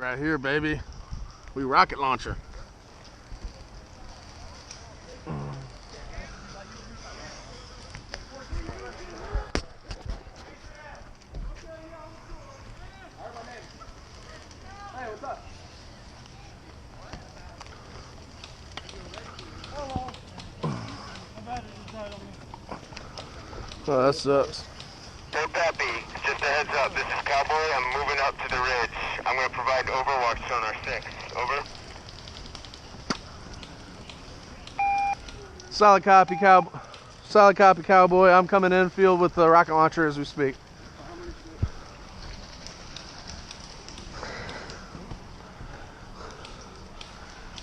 Right here, baby. We rocket launcher. Hey, what's up? Oh, that sucks. No copy. Just a heads up. This is Cowboy. I'm moving up to the ridge. I'm going to provide overwatch sonar 6. Over. Solid copy, Cowboy. Solid copy, Cowboy. I'm coming in field with the rocket launcher as we speak.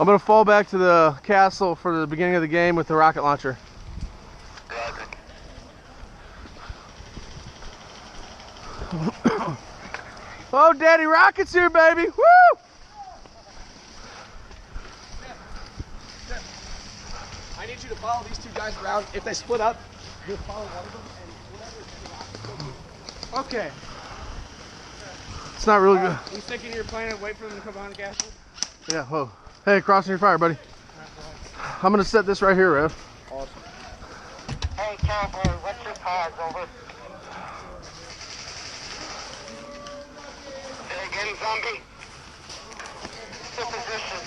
I'm going to fall back to the castle for the beginning of the game with the rocket launcher. Oh, Daddy Rocket's here, baby! Woo! I need you to follow these two guys around. If they split up, you'll follow one of them and whatever. Okay. It's not really good. You thinking you're planning to wait for them to come behind the castle? Yeah, whoa. Hey, crossing your fire, buddy. I'm gonna set this right here, Rev. Awesome. Hey, Cowboy, what's your pause? Over. Say again, zombie. Still position.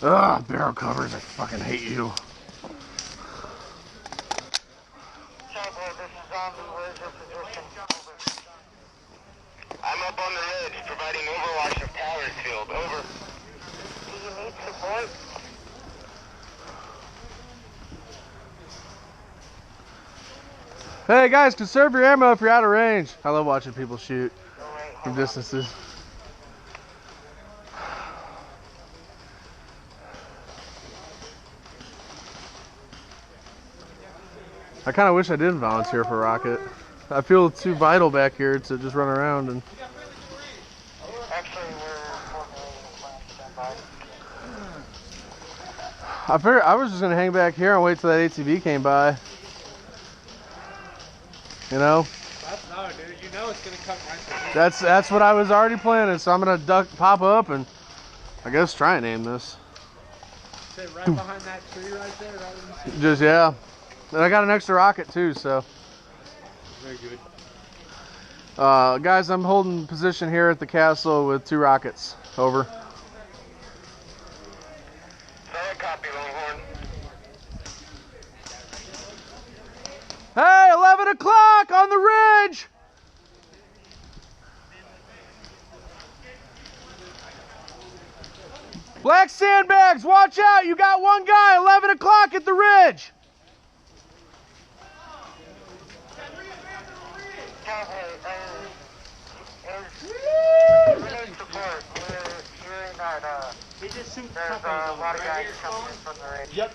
Ugh, barrel covers. I fucking hate you. Cowboy, this is zombie. Where's your position? Over. I'm up on the ridge, providing overwatch of Powers Field. Over. Do you need support? Hey guys, conserve your ammo if you're out of range. I love watching people shoot from distances. I kind of wish I didn't volunteer for rocket. I feel too vital back here to just run around and. Actually, we're formulating a plan to stand by. I figured I was just gonna hang back here and wait till that ATV came by. You know? No, dude. You know it's gonna come right through. That's what I was already planning. So I'm gonna pop up, and I guess try and aim this. Sit right behind that tree right there. Right when you see. Just yeah. And I got an extra rocket too, so. Very good. Guys, I'm holding position here at the castle with 2 rockets. Over. Solid copy, Longhorn. Hey, 11 o'clock on the ridge! Black sandbags, watch out! You got one guy, 11 o'clock at the ridge! Cowboy, we need support. We're hearing that, there's a lot of guys coming in from the ridge. Yep.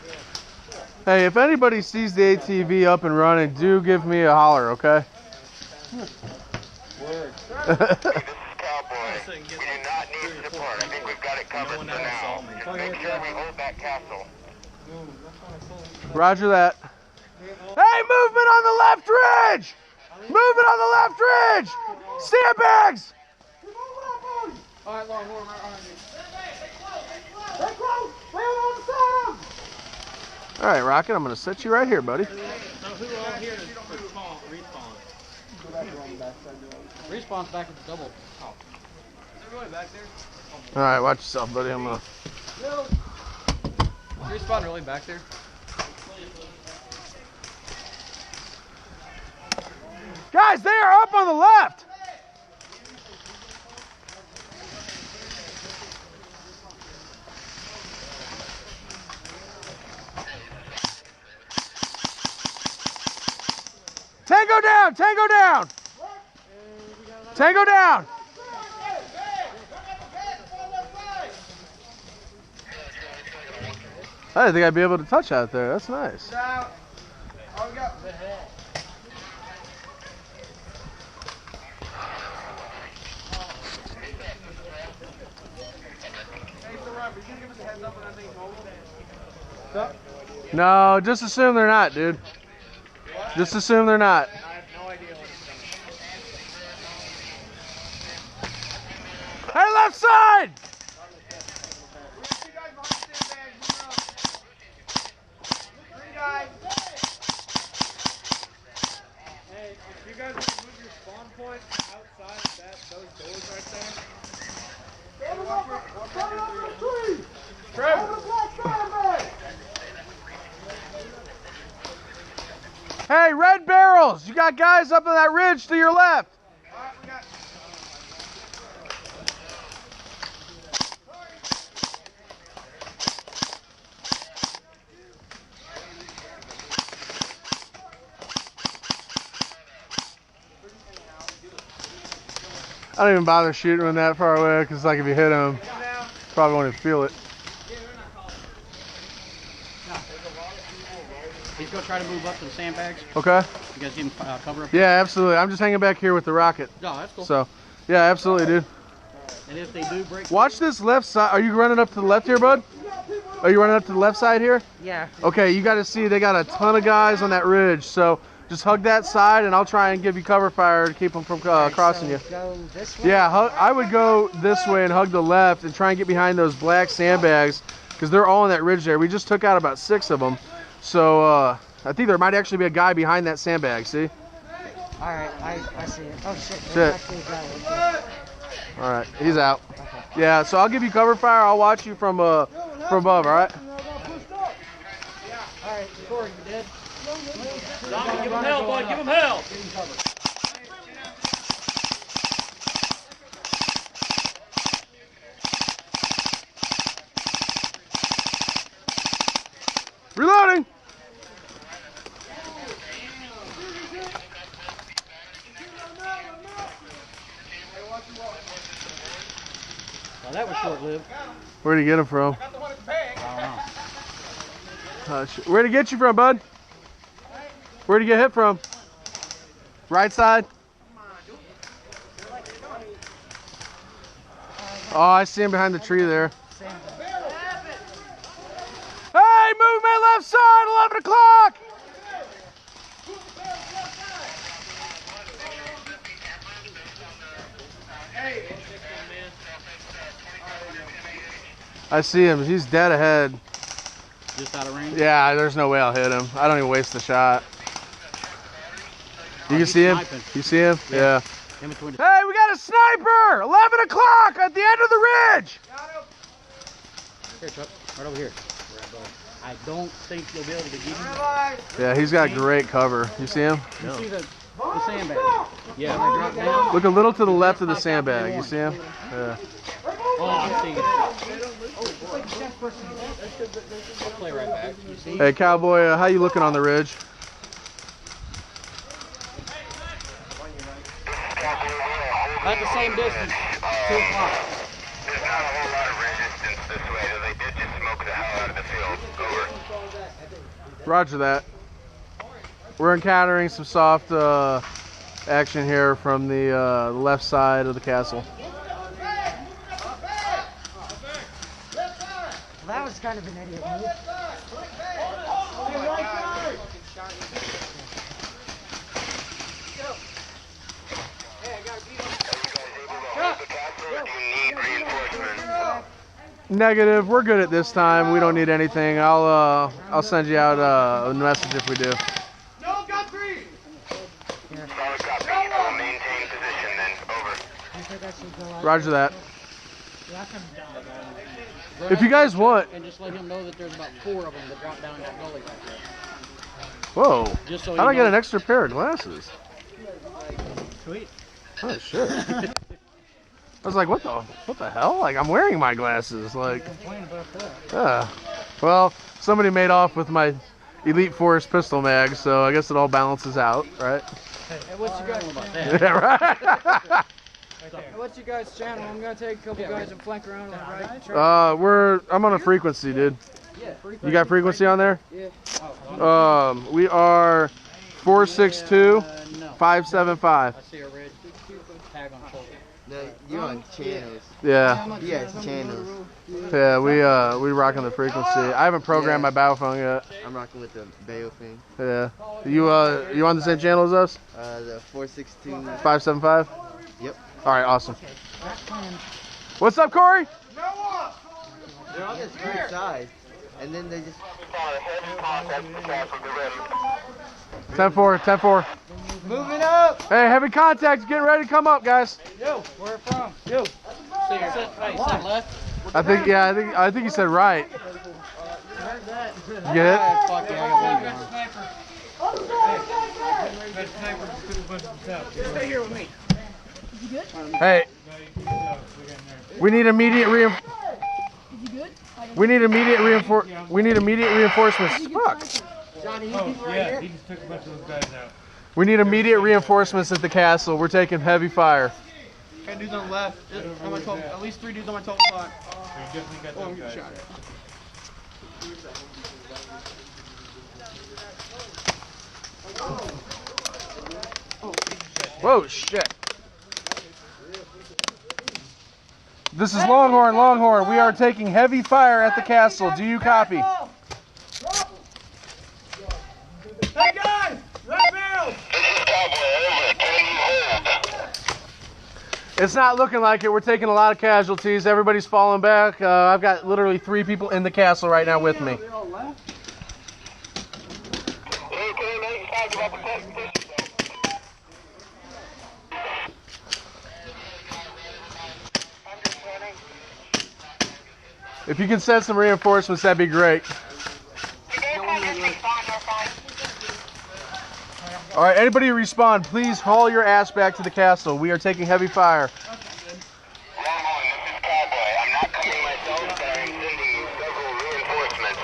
Hey, if anybody sees the ATV up and running, do give me a holler, okay? Word. Hey, this is Cowboy. We do not need support. I think we've got it covered for now. Just make sure we hold that castle. Roger that. Hey, movement on the left ridge! Movement on the left ridge! Sandbags! All right, Longhorn, right behind you. All right, Rocket, I'm gonna set you right here, buddy. So who all here is respawn? Respawn's back at the double. Oh. Is everybody back there? All right, watch yourself, buddy. I'm gonna. Is respawn really back there? Guys, they are up on the left. Tango down! Tango down! Tango down! I didn't think I'd be able to touch out there. That's nice. No, just assume they're not, dude. Just assume they're not. I have no idea what it's Hey, left Hey, red barrels! You got guys up on that ridge to your left. I don't even bother shooting them that far away because, like, if you hit them, probably won't even feel it. He's going to try to move up to the sandbags. Okay. You guys give him cover up? Yeah, absolutely. I'm just hanging back here with the rocket. No, that's cool. So, yeah, absolutely, dude. And if they do break... Watch this left side. Are you running up to the left here, bud? Are you running up to the left side here? Yeah. Okay, you got to see they got a ton of guys on that ridge. So just hug that side, and I'll try and give you cover fire to keep them from crossing you. Go this way? Yeah, I would go this way and hug the left and try and get behind those black sandbags because they're all on that ridge there. We just took out about 6 of them. So I think there might actually be a guy behind that sandbag, see? All right, I see it. Oh, shit. Shit. All right, he's out. Yeah, so I'll give you cover fire. I'll watch you from above, all right? All right, Corey, you dead? Tommy, give him hell, bud. Give him hell. Reloading! Well, that was short-lived. Where'd he get him from? I don't know. Where'd he get you from, bud? Where'd he get hit from? Right side? Oh, I see him behind the tree there. Hey, movement left side, 11 o'clock! I see him. He's dead ahead. Just out of range? Yeah, there's no way I'll hit him. I don't even waste the shot. You can see him? Sniping. You see him? Yeah. In between the... Hey, we got a sniper! 11 o'clock at the end of the ridge! Here, Chuck. Right over here. I don't think you'll be able to get him. Yeah, he's got great cover. You see him? You see the sandbag? Yeah, they drop down. Look a little to the left of the sandbag. You see him? Yeah. Oh, I see. I'll play right back. You see? Hey, Cowboy, how you looking on the ridge? About the same distance. 2 o'clock. There's not a whole lot of resistance this way, though they did just smoke the hell out of the field. Over. Roger that. We're encountering some soft action here from the left side of the castle. Well, that was kind of an idiot move. Negative. We're good at this time. We don't need anything. I'll send you out a message if we do. No, got 3! Solid copy. I'll maintain position then. Over. I think I should go out. Roger that. Go If you guys want. and just let him know that there's about 4 of them that drop down that gully right there. Whoa. Just so How'd I you get know. an extra pair of glasses? Sweet. Oh shit. I was like, what the hell? Like, I'm wearing my glasses. Like, yeah. Well, somebody made off with my Elite Force pistol mag, so I guess it all balances out, right? Hey, what's you guys' channel? Yeah, right. Hey, what's you guys' channel? I'm gonna take a couple guys and flank around on the right. I'm on a frequency, dude. Yeah. You got frequency on there? Yeah. We are 462 No. 575. I see a red tag on the shoulder. No, you're on channels. Yeah. He has channels. Yeah, we rocking the frequency. I haven't programmed my battle phone yet. I'm rocking with the Bayo thing. Yeah. You on the same channel as us? The 462. 575? Yep. All right, awesome. What's up, Corey? They're all just good size. And then they just... 10-4, 10-4. Moving up. Hey, heavy contact. Getting ready to come up, guys. Yo, where from? So you said left? I think, yeah, I think he said right. You get it? Fuck yeah, I got one. Stay here with me. Hey, we need immediate reinforcements. Fuck. Yeah, he just took a bunch of those guys out. We need immediate reinforcements at the castle. We're taking heavy fire. Okay, dudes on the left. On my 12, at least 3 dudes on my 12 spot. So you definitely got Oh, I'm those getting guys. shot at. Whoa, shit. This is Longhorn, Longhorn. We are taking heavy fire at the castle. Do you copy? Hey guys! Right barrel! This is Cowboy, over. Can you hold? It's not looking like it. We're taking a lot of casualties. Everybody's falling back. I've got literally 3 people in the castle right now with me. Okay, now you talk about the position. If you can send some reinforcements, that'd be great. All right, anybody respawn, please haul your ass back to the castle. We are taking heavy fire. Longhorn, this is Cowboy. I'm not coming myself, but I'm sending you several reinforcements.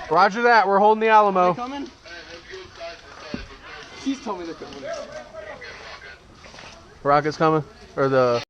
Over. Roger that. We're holding the Alamo. Coming? He's told me they're coming. Rockets coming? Or the...